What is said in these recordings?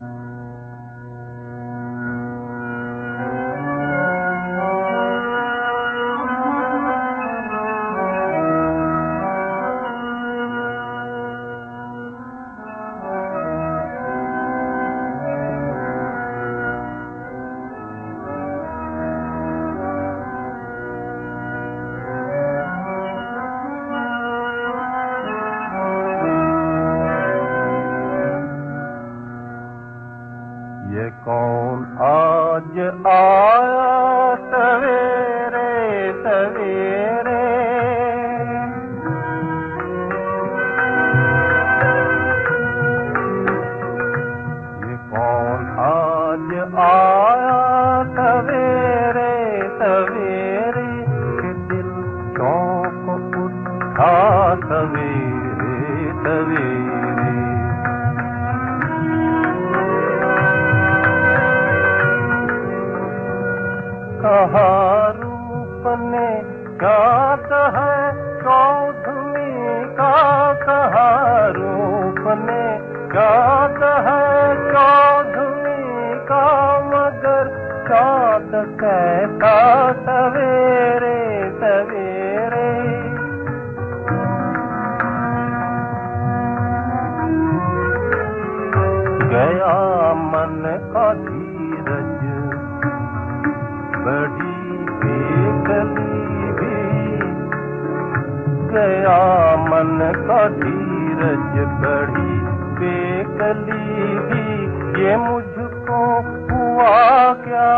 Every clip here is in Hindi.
ये कौन आज आया सवेरे सवेरे, ये कौन आज आया सवेरे सवेरे, कि दिल चौंक उठा सवेरे सवेरे। कहा रूप ने गात है चौधरी का, कहा रूप ने गात है चौधरी का, मगर चाँद कैसा सवेरे सवेरे। गया मन का धीरज बड़ी बेकली भी, गया मन का धीरज बड़ी बेकली भी। ये मुझको हुआ क्या,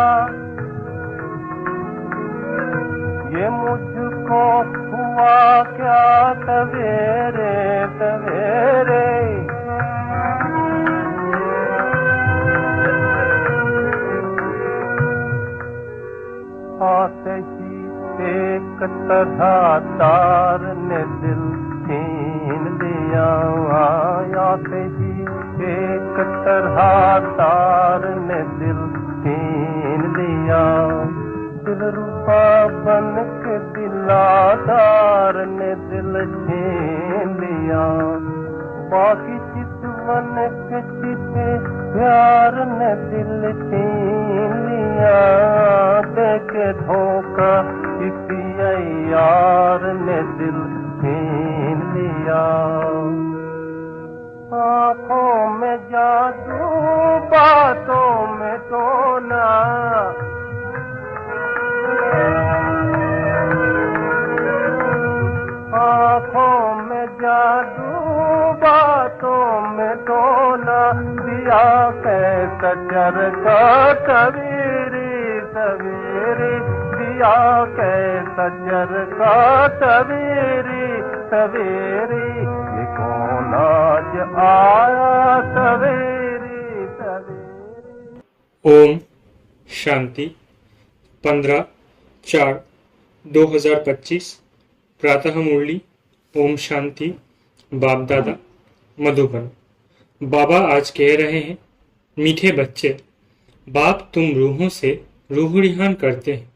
ये मुझको हुआ क्या सवेरे सवेरे। आते ही एक तरह तार ने दिल छीन लिया, आते ही एक तरह तार ने दिल छीन लिया। दिलरुबा बन के दिलादार ने दिल छीन लिया, बाकी चितवन के चिते प्यार ने दिल छीन लिया। देखे धोखा किसी यार ने दिल छीन लिया। आँखों में जादू बातों में टोना, आँखों में जादू बातों में टोना, दिया कैसा चरखा सवेरे सवेरे, दिया कैसा चरखा सवेरे सवेरे। ये कौन आज आया सवेरे सवेरे। ओम शांति। 15/4/2025 प्रातः मुरली। ओम शांति। बाप दादा मधुबन। बाबा आज कह रहे हैं, मीठे बच्चे, बाप तुम रूहों से रूह रिहान करते हैं।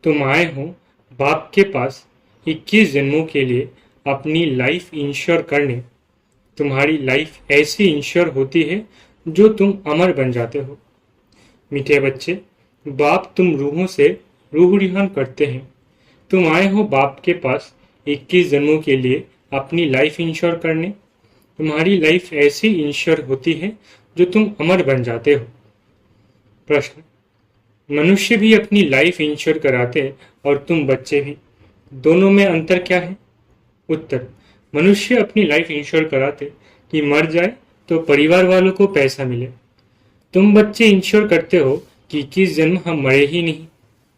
तुम आए हो बाप के पास 21 जन्मों के लिए अपनी लाइफ इंश्योर करने। तुम्हारी लाइफ ऐसी इंश्योर होती है जो तुम अमर बन जाते हो। मीठे बच्चे, बाप तुम रूहों से रूह रिहान करते हैं। तुम आए हो बाप के पास 21 जन्मों के लिए अपनी लाइफ इंश्योर करने। तुम्हारी लाइफ ऐसी इंश्योर होती है जो तुम अमर बन जाते हो। प्रश्न, मनुष्य भी अपनी लाइफ इंश्योर कराते और तुम बच्चे भी, दोनों में अंतर क्या है? उत्तर, मनुष्य अपनी लाइफ इंश्योर कराते कि मर जाए तो परिवार वालों को पैसा मिले। तुम बच्चे इंश्योर करते हो कि 21 जन्म हम मरे ही नहीं,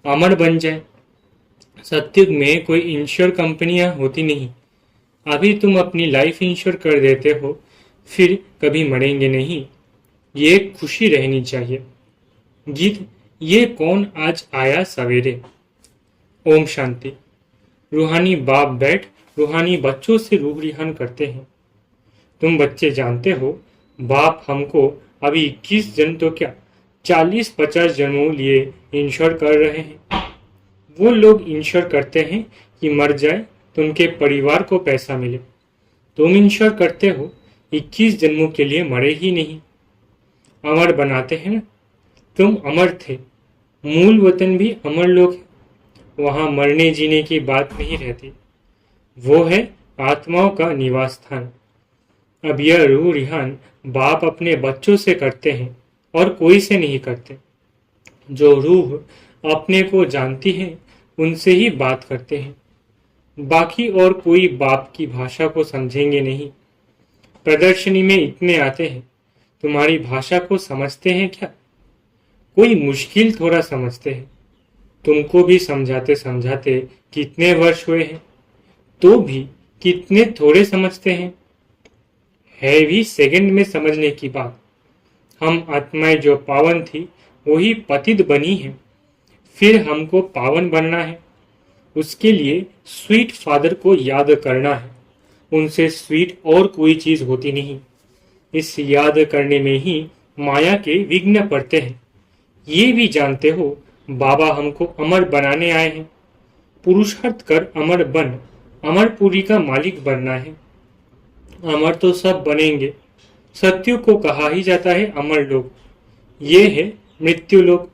अमर बन जाए। सत्युग में कोई इंश्योर कंपनियां होती नहीं। अभी तुम अपनी लाइफ इंश्योर कर देते हो, फिर कभी मरेंगे नहीं। ये खुशी रहनी चाहिए। गीत, ये कौन आज आया सवेरे। ओम शांति। रूहानी बाप बैठ रूहानी बच्चों से रूह रिहान करते हैं। तुम बच्चे जानते हो, बाप हमको अभी 21 जन्म तो क्या 40-50 जन्मों लिए इंश्योर कर रहे हैं। वो लोग इंश्योर करते हैं कि मर जाए तो उनके परिवार को पैसा मिले। तुम इंश्योर करते हो 21 जन्मों के लिए मरे ही नहीं। अमर बनाते हैं ना। तुम अमर थे, मूल वतन भी अमर लोग हैं, वहां मरने जीने की बात नहीं रहती। वो है आत्माओं का निवास स्थान। अब यह रूह रिहान बाप अपने बच्चों से करते हैं और कोई से नहीं करते। जो रूह अपने को जानती है उनसे ही बात करते हैं। बाकी और कोई बाप की भाषा को समझेंगे नहीं। प्रदर्शनी में इतने आते हैं, तुम्हारी भाषा को समझते हैं क्या? कोई मुश्किल थोड़ा समझते हैं। तुमको भी समझाते समझाते कितने वर्ष हुए हैं, तो भी कितने थोड़े समझते हैं। है भी सेकंड में समझने की बात। हम आत्माएं जो पावन थी वही पतित बनी है, फिर हमको पावन बनना है। उसके लिए स्वीट फादर को याद करना है। उनसे स्वीट और कोई चीज होती नहीं। इस याद करने में ही माया के विघ्न पड़ते हैं। ये भी जानते हो बाबा हमको अमर बनाने आए हैं। पुरुषार्थ कर अमर बन, अमरपुरी का मालिक बनना है। अमर तो सब बनेंगे। सत्यु को कहा ही जाता है अमर लोग। ये है मृत्यु लोग।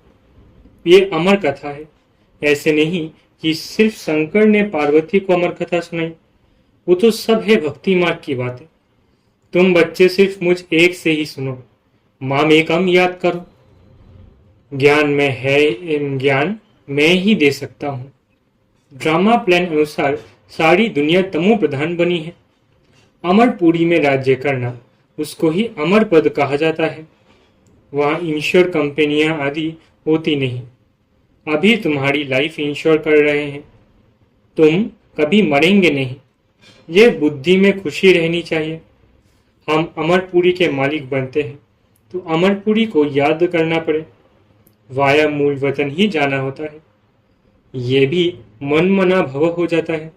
ये अमर कथा है। ऐसे नहीं कि सिर्फ शंकर ने पार्वती को अमर कथा सुनाई। वो तो सब है भक्ति मार्ग की बातें। तुम बच्चे सिर्फ मुझ एक से ही सुनो। माम एकम याद करो। ज्ञान में है, ज्ञान मैं ही दे सकता हूं। ड्रामा प्लान अनुसार सारी दुनिया तमो प्रधान बनी है। अमरपुरी में राज्य करना, उसको ही अमर पद कहा जाता है। वहां इंश्योर कंपनियां आदि होती नहीं। अभी तुम्हारी लाइफ इंश्योर कर रहे हैं। तुम कभी मरेंगे नहीं। ये बुद्धि में खुशी रहनी चाहिए। हम अमरपुरी के मालिक बनते हैं तो अमरपुरी को याद करना पड़े। वाया मूल वतन ही जाना होता है। ये भी मन मना भव हो जाता है।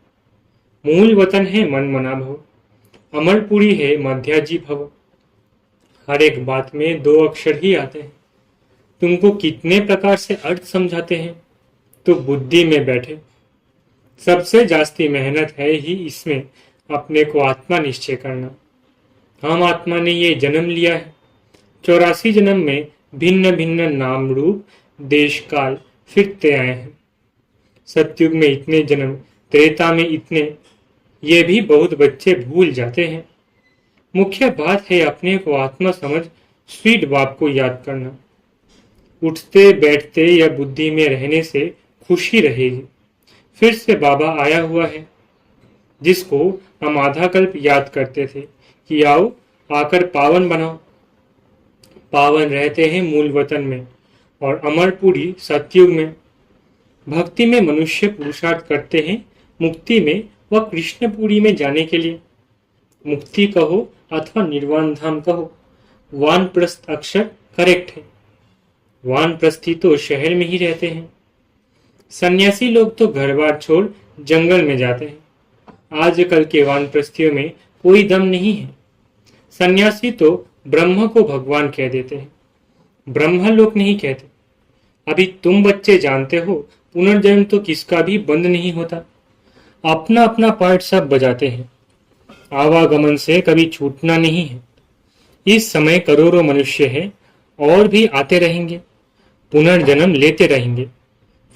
मूल वतन है मन मना भव, अमरपुरी है मध्याजी भव। हर एक बात में दो अक्षर ही आते हैं। तुमको कितने प्रकार से अर्थ समझाते हैं तो बुद्धि में बैठे। सबसे जास्ती मेहनत है ही इसमें अपने को आत्मा निश्चय करना। हम आत्मा ने ये जन्म लिया है। 84 जन्म में भिन्न भिन्न नाम रूप देश काल फिरते आए हैं। सतयुग में इतने जन्म, त्रेता में इतने, ये भी बहुत बच्चे भूल जाते हैं। मुख्य बात है अपने को आत्मा समझ स्वीट बाप को याद करना। उठते बैठते या बुद्धि में रहने से खुशी रहेगी। फिर से बाबा आया हुआ है, जिसको हम आधा कल्प याद करते थे कि आओ आकर पावन बनाओ। पावन रहते हैं मूल वतन में और अमरपुरी सतयुग में। भक्ति में मनुष्य पुरुषार्थ करते हैं मुक्ति में व कृष्णपुरी में जाने के लिए। मुक्ति कहो अथवा निर्वाण धाम कहो, वानप्रस्थ अक्षर करेक्ट है। वानप्रस्थी तो शहर में ही रहते हैं। सन्यासी लोग तो घर बार छोड़ जंगल में जाते हैं। आजकल के वानप्रस्थियों में कोई दम नहीं है। सन्यासी तो ब्रह्म को भगवान कह देते हैं, ब्रह्म लोग नहीं कहते। अभी तुम बच्चे जानते हो पुनर्जन्म तो किसका भी बंद नहीं होता। अपना अपना पार्ट सब बजाते हैं। आवागमन से कभी छूटना नहीं है। इस समय करोड़ों मनुष्य हैं और भी आते रहेंगे, पुनर्जन्म लेते रहेंगे।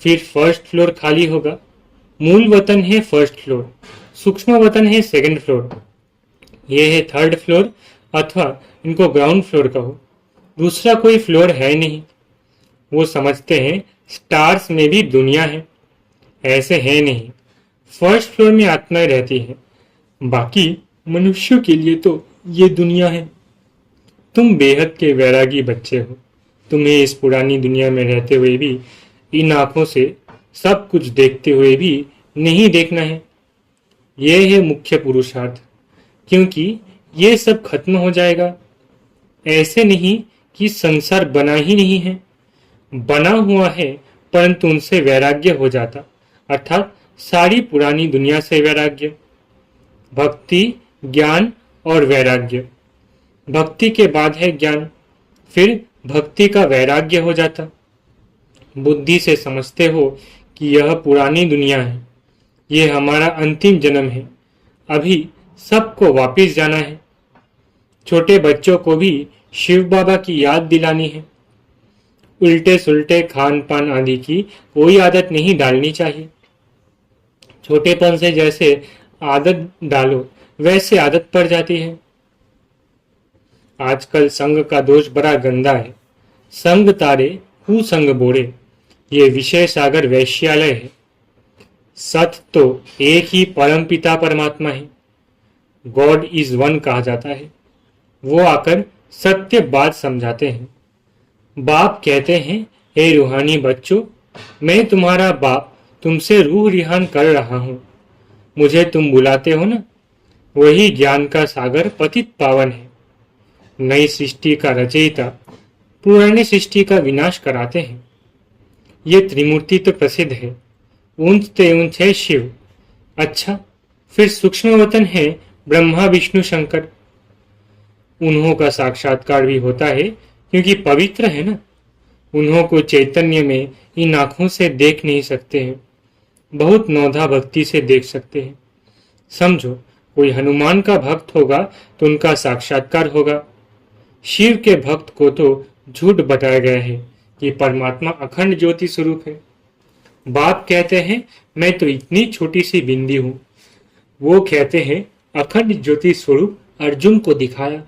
फिर फर्स्ट फ्लोर खाली होगा। मूल वतन है फर्स्ट फ्लोर, सूक्ष्म वतन है सेकंड फ्लोर, यह है थर्ड फ्लोर अथवा इनको ग्राउंड फ्लोर कहो। दूसरा कोई फ्लोर है नहीं। वो समझते हैं स्टार्स में भी दुनिया है। ऐसे है नहीं। फर्स्ट फ्लोर में आत्माएं रहती है, बाकी मनुष्यों के लिए तो ये दुनिया है। तुम बेहद के वैरागी बच्चे हो। तुम्हें इस पुरानी दुनिया में रहते हुए भी इन आंखों से सब कुछ देखते हुए भी नहीं देखना है। यह है मुख्य पुरुषार्थ, क्योंकि ये सब खत्म हो जाएगा। ऐसे नहीं कि संसार बना ही नहीं है, बना हुआ है, परंतु उनसे वैराग्य हो जाता, अर्थात सारी पुरानी दुनिया से वैराग्य। भक्ति, ज्ञान और वैराग्य। भक्ति के बाद है ज्ञान, फिर भक्ति का वैराग्य हो जाता। बुद्धि से समझते हो कि यह पुरानी दुनिया है, यह हमारा अंतिम जन्म है, अभी सबको वापिस जाना है। छोटे बच्चों को भी शिव बाबा की याद दिलानी है। उल्टे सुल्टे खान पान आदि की कोई आदत नहीं डालनी चाहिए। छोटेपन से जैसे आदत डालो वैसे आदत पड़ जाती है। आजकल संग का दोष बड़ा गंदा है। संग तारे कुसंग बोरे, ये विषय सागर वैश्यालय है। सत तो एक ही परम पिता परमात्मा है। गॉड इज वन कहा जाता है। वो आकर सत्य बात समझाते हैं। बाप कहते हैं, हे रूहानी बच्चों, मैं तुम्हारा बाप तुमसे रूह रिहान कर रहा हूं। मुझे तुम बुलाते हो ना, वही ज्ञान का सागर पतित पावन है। नई सृष्टि का रचयिता पुरानी सृष्टि का विनाश कराते हैं। ये त्रिमूर्ति तो प्रसिद्ध है, ऊंचते ऊंच है शिव। अच्छा, फिर सूक्ष्म वतन है ब्रह्मा विष्णु शंकर। उन्हों का साक्षात्कार भी होता है क्योंकि पवित्र है ना। उन्हों को चैतन्य में इन आंखों से देख नहीं सकते हैं, बहुत नौधा भक्ति से देख सकते हैं। समझो, कोई हनुमान का भक्त होगा तो उनका साक्षात्कार होगा। शिव के भक्त को तो झूठ बताया गया है कि परमात्मा अखंड ज्योति स्वरूप है। बाप कहते हैं, मैं तो इतनी छोटी सी बिंदी हूं। वो कहते हैं, अखंड ज्योति स्वरूप अर्जुन को दिखाया।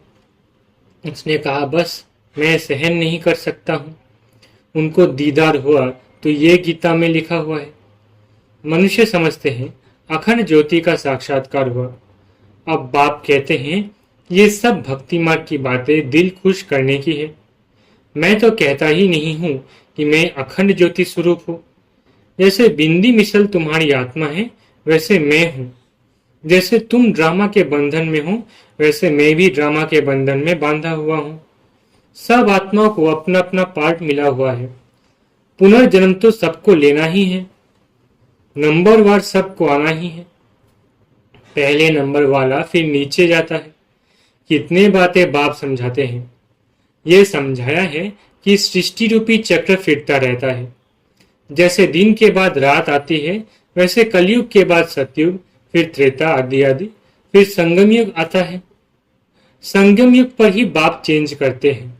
उसने कहा, बस मैं सहन नहीं कर सकता हूं। उनको दीदार हुआ तो ये गीता में लिखा हुआ है। मनुष्य समझते हैं अखंड ज्योति का साक्षात्कार हुआ। अब बाप कहते हैं, ये सब भक्ति मार्ग की बातें दिल खुश करने की है। मैं तो कहता ही नहीं हूं कि मैं अखंड ज्योति स्वरूप हूं। जैसे बिंदी मिसल तुम्हारी आत्मा है, वैसे मैं हूं। जैसे तुम ड्रामा के बंधन में हो, वैसे मैं भी ड्रामा के बंधन में बांधा हुआ हूं। सब आत्माओं को अपना अपना पार्ट मिला हुआ है। पुनर्जन्म तो सबको लेना ही है। नंबर वार सबको आना ही है। पहले नंबर वाला फिर नीचे जाता है। कितने बातें बाप समझाते हैं। ये समझाया है कि सृष्टि रूपी चक्र फिरता रहता है। जैसे दिन के बाद रात आती है, वैसे कलयुग के बाद सतयुग, फिर त्रेता आदि आदि, फिर संगम युग आता है। संगम युग पर ही बाप चेंज करते हैं।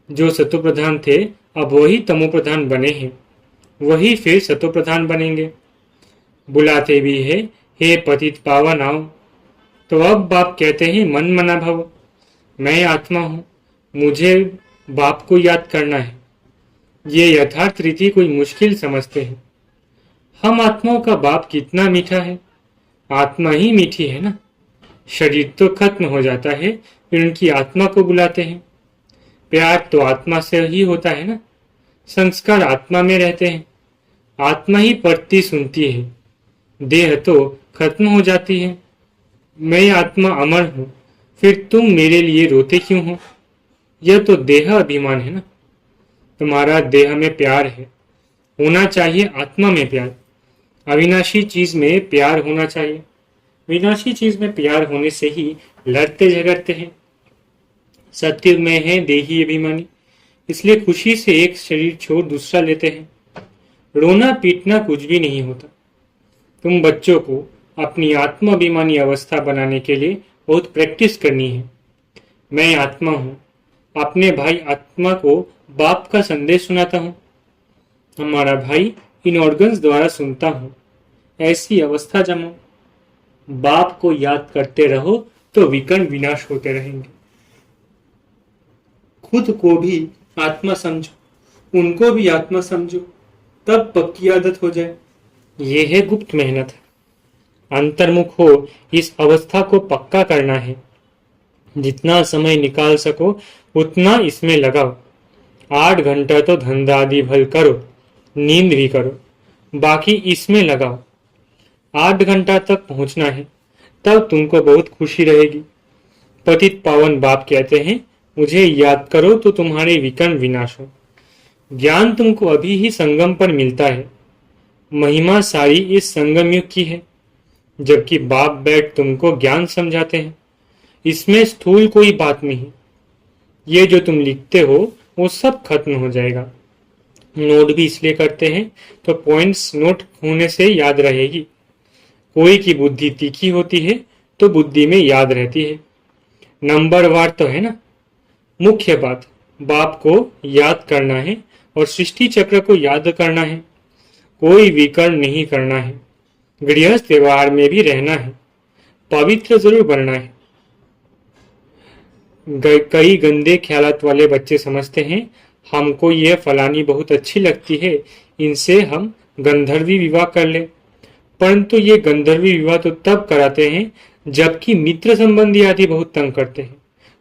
जो सतो प्रधान थे, अब वही तमो प्रधान बने हैं। वही फिर सतो प्रधान बनेंगे। बुलाते भी है, हे पतित पावन आओ। तो अब बाप कहते हैं, मन मना भव। मैं आत्मा हूं, मुझे बाप को याद करना है। ये यथार्थ रीति कोई मुश्किल समझते हैं। हम आत्माओं का बाप कितना मीठा है। आत्मा ही मीठी है ना। शरीर तो खत्म हो जाता है, फिर उनकी आत्मा को बुलाते हैं। प्यार तो आत्मा से ही होता है ना। संस्कार आत्मा में रहते हैं। आत्मा ही पढ़ती सुनती है। देह तो खत्म हो जाती है। मैं आत्मा अमर हूं, फिर तुम मेरे लिए रोते क्यों हो। यह तो देह अभिमान है ना। तुम्हारा देह में प्यार है, होना चाहिए आत्मा में प्यार। अविनाशी चीज में प्यार होना चाहिए। विनाशी चीज में प्यार होने से ही लड़ते झगड़ते हैं। सत्युग में है देही अभिमानी, इसलिए खुशी से एक शरीर छोड़ दूसरा लेते हैं। रोना पीटना कुछ भी नहीं होता। तुम बच्चों को अपनी आत्माभिमानी अवस्था बनाने के लिए बहुत प्रैक्टिस करनी है। मैं आत्मा हूं, अपने भाई आत्मा को बाप का संदेश सुनाता हूं। हमारा भाई इन ऑर्गन्स द्वारा सुनता हूं। ऐसी अवस्था जमाओ। बाप को याद करते रहो तो विकर्ण विनाश होते रहेंगे। खुद को भी आत्मा समझो, उनको भी आत्मा समझो, तब पक्की आदत हो जाए। ये है गुप्त मेहनत। अंतर्मुख हो, इस अवस्था को पक्का करना है। जितना समय निकाल सको उतना इसमें लगाओ। 8 घंटा तो धंधा आदि भल करो, नींद भी करो, बाकी इसमें लगाओ। 8 घंटा तक पहुंचना है, तब तुमको बहुत खुशी रहेगी। पतित पावन बाप कहते हैं, मुझे याद करो तो तुम्हारे विकर्ण विनाश हो। ज्ञान तुमको अभी ही संगम पर मिलता है। महिमा सारी इस संगम युग की है, जबकि बाप बैठ तुमको ज्ञान समझाते हैं। इसमें स्थूल कोई बात नहीं। ये जो तुम लिखते हो वो सब खत्म हो जाएगा। नोट भी इसलिए करते हैं तो पॉइंट्स नोट होने से याद रहेगी। कोई की बुद्धि तीखी होती है तो बुद्धि में याद रहती है। नंबर वार तो है ना। मुख्य बात बाप को याद करना है और सृष्टि चक्र को याद करना है। कोई विकर्म नहीं करना है, गृहस्थ व्यवहार में भी रहना है, पवित्र जरूर बनना है। कई गंदे ख्यालात वाले बच्चे समझते हैं हमको यह फलानी बहुत अच्छी लगती है, इनसे हम गंधर्वी विवाह कर ले। परंतु ये गंधर्वी विवाह तो तब कराते हैं जबकि मित्र संबंधी आदि बहुत तंग करते हैं,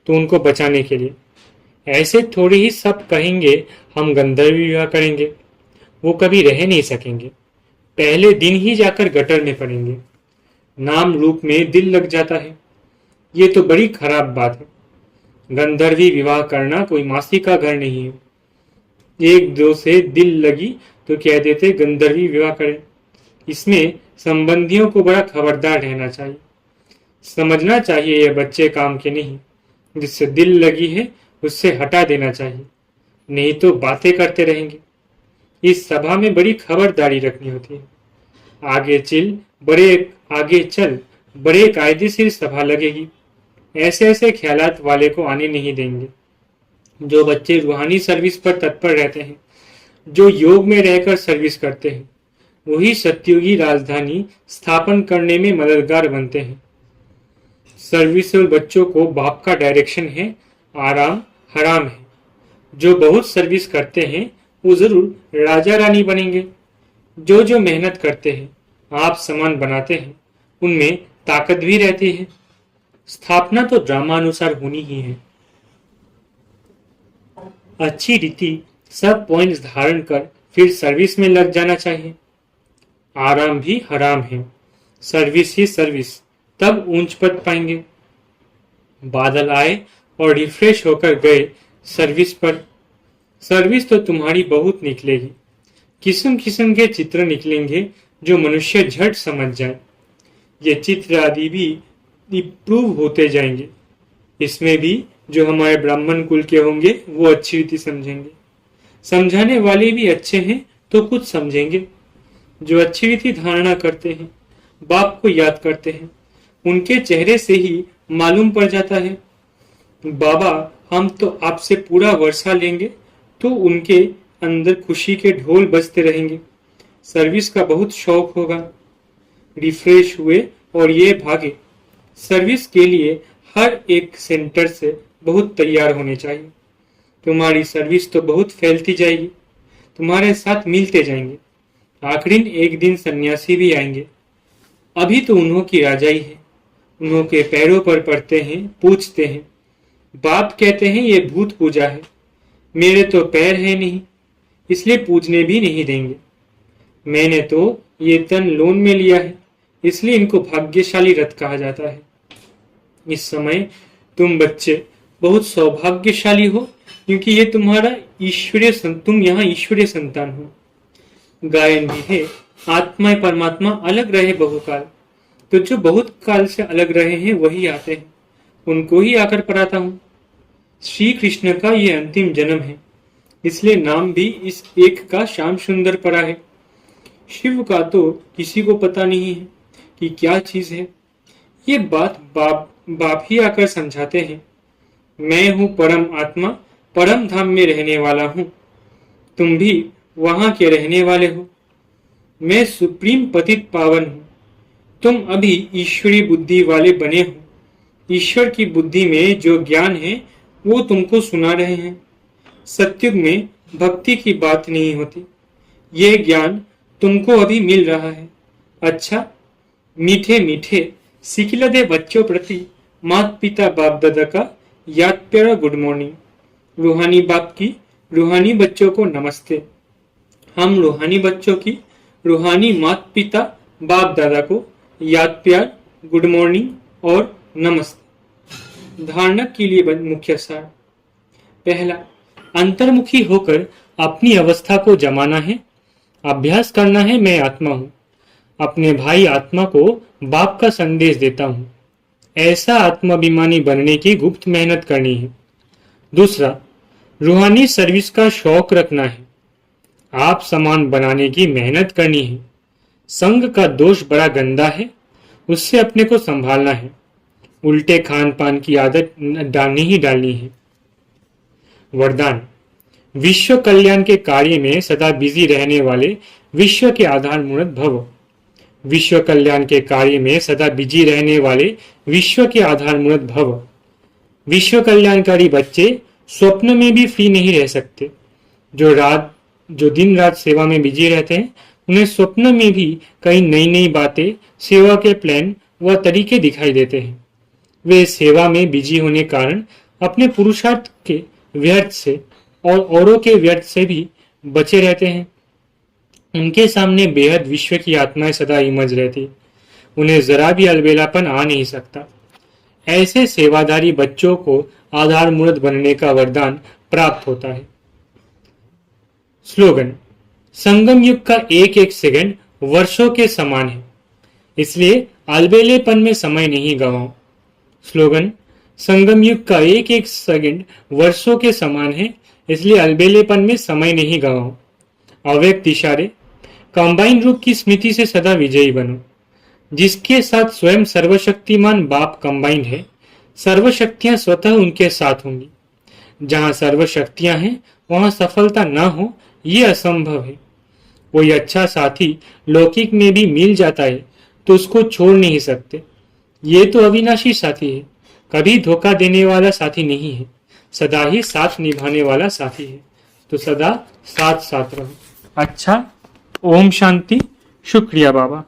तो उनको बचाने के लिए। ऐसे थोड़ी ही सब कहेंगे हम गंधर्वी विवाह करेंगे, वो कभी रह नहीं सकेंगे, पहले दिन ही जाकर गटर में पड़ेंगे। नाम रूप में दिल लग जाता है, ये तो बड़ी खराब बात है। गंधर्वी विवाह करना कोई मासी का घर नहीं है। एक दो से दिल लगी तो कह देते गंधर्वी विवाह करें। इसमें संबंधियों को बड़ा खबरदार रहना चाहिए, समझना चाहिए ये बच्चे काम के नहीं, जिससे दिल लगी है उससे हटा देना चाहिए, नहीं तो बातें करते रहेंगे। इस सभा में बड़ी खबरदारी रखनी होती है। आगे चल बड़े कायदेशीर सभा लगेगी। ऐसे ऐसे ख्यालात वाले को आने नहीं देंगे। जो बच्चे रूहानी सर्विस पर तत्पर रहते हैं, जो योग में रहकर सर्विस करते हैं, वही सत्युगी राजधानी स्थापन करने में मददगार बनते हैं। सर्विस और बच्चों को बाप का डायरेक्शन है, आराम हराम है। जो बहुत सर्विस करते हैं वो जरूर राजा रानी बनेंगे। जो जो मेहनत करते हैं, आप समान बनाते हैं, उनमें ताकत भी रहती है। स्थापना तो ड्रामानुसार होनी ही है। अच्छी रीति सब पॉइंट्स धारण कर फिर सर्विस में लग जाना चाहिए। आराम भी हराम है, सर्विस ही सर्विस, तब ऊंच पद पाएंगे। बादल आए और रिफ्रेश होकर गए सर्विस पर। सर्विस तो तुम्हारी बहुत निकलेगी, किस्म किस्म के चित्र निकलेंगे जो मनुष्य झट समझ जाए। ये चित्र आदि भी इम्प्रूव होते जाएंगे। इसमें भी जो हमारे ब्राह्मण कुल के होंगे वो अच्छी रीति समझेंगे। समझाने वाले भी अच्छे हैं तो कुछ समझेंगे। जो अच्छी रीति धारणा करते हैं, बाप को याद करते हैं, उनके चेहरे से ही मालूम पड़ जाता है बाबा हम तो आपसे पूरा वर्षा लेंगे, तो उनके अंदर खुशी के ढोल बजते रहेंगे। सर्विस का बहुत शौक होगा। रिफ्रेश हुए और ये भागे। सर्विस के लिए हर एक सेंटर से बहुत तैयार होने चाहिए। तुम्हारी सर्विस तो बहुत फैलती जाएगी, तुम्हारे साथ मिलते जाएंगे। आखिरी एक दिन सन्यासी भी आएंगे। अभी तो उन्हों की राजाई है, उन्हों के पैरों पर पड़ते हैं, पूछते हैं। बाप कहते हैं ये भूत पूजा है, मेरे तो पैर है नहीं, इसलिए पूजने भी नहीं देंगे। मैंने तो ये तन लोन में लिया है, इसलिए इनको भाग्यशाली रथ कहा जाता है। इस समय तुम बच्चे बहुत सौभाग्यशाली हो, क्योंकि ये तुम्हारा तुम यहाँ ईश्वरीय संतान हो। गायन भी है, आत्मा परमात्मा अलग रहे बहुकाल, तो जो बहुत काल से अलग रहे हैं वही आते हैं, उनको ही आकर पढ़ाता हूँ। श्री कृष्ण का ये अंतिम जन्म है, इसलिए नाम भी इस एक का श्याम सुंदर पड़ा है। शिव का तो किसी को पता नहीं है कि क्या चीज है। ये बात बाप ही आकर समझाते हैं। मैं हूँ परम आत्मा, परम धाम में रहने वाला हूँ, तुम भी वहां के रहने वाले हो। मैं सुप्रीम पतित पावन हूँ, तुम अभी ईश्वरी बुद्धि वाले बने हो। ईश्वर की बुद्धि में जो ज्ञान है वो तुमको सुना रहे हैं। सत्युग में भक्ति की बात नहीं होती, ये ज्ञान तुमको अभी मिल रहा है। अच्छा, मीठे मीठे सिकिलदे बच्चों प्रति माता पिता बाप दादा का याद प्यारा गुड मॉर्निंग। रूहानी बाप की रूहानी बच्चों को नमस्ते। हम रूहानी बच्चों की रूहानी माता पिता बाप दादा को याद प्यार गुड मॉर्निंग और नमस्ते। धारणा के लिए मुख्य सार। पहला, अंतर्मुखी होकर अपनी अवस्था को जमाना है। अभ्यास करना है मैं आत्मा हूँ, अपने भाई आत्मा को बाप का संदेश देता हूँ। ऐसा आत्माभिमानी बनने की गुप्त मेहनत करनी है। दूसरा, रूहानी सर्विस का शौक रखना है। आप समान बनाने की मेहनत करनी है। संग का दोष बड़ा गंदा है, उससे अपने को संभालना है। उल्टे खान पान की आदत डालनी ही डालनी है। वरदान। विश्व कल्याण के कार्य में सदा बिजी रहने वाले विश्व के आधार मूर्त भव। विश्व कल्याण के कार्य में सदा बिजी रहने वाले विश्व के आधार मूर्त भव। विश्व कल्याणकारी बच्चे स्वप्न में भी फ्री नहीं रह सकते। जो दिन रात सेवा में बिजी रहते हैं, उन्हें स्वप्न में भी कई नई नई बातें, सेवा के प्लान व तरीके दिखाई देते हैं। वे सेवा में बिजी होने कारण अपने पुरुषार्थ के व्यर्थ से और औरों के व्यर्थ से भी बचे रहते हैं। उनके सामने बेहद विश्व की आत्माएं सदा इमज रहती, उन्हें जरा भी अलबेलापन आ नहीं सकता। ऐसे सेवाधारी बच्चों को आधार मूर्त बनने का वरदान प्राप्त होता है। स्लोगन। संगम युग का एक एक सेकंड वर्षों के समान है, इसलिए अलबेलेपन में समय नहीं गवाओ। स्लोगन। संगम युग का एक एक सेकंड वर्षों के समान है, इसलिए अलबेलेपन में समय नहीं गवाओ। अव्यक्त इशारे। कंबाइन रूप की स्मृति से सदा विजयी बनो। जिसके साथ स्वयं सर्वशक्तिमान बाप कंबाइन है, सर्वशक्तियां स्वतः उनके साथ होंगी। जहां सर्वशक्तियां हैं, वहां सफलता न हो, ये असंभव है। कोई अच्छा साथी लौकिक में भी मिल जाता है तो उसको छोड़ नहीं सकते। ये तो अविनाशी साथी है, कभी धोखा देने वाला साथी नहीं है, सदा ही साथ निभाने वाला साथी है। तो सदा साथ साथ रहो। अच्छा, ओम शांति। शुक्रिया बाबा।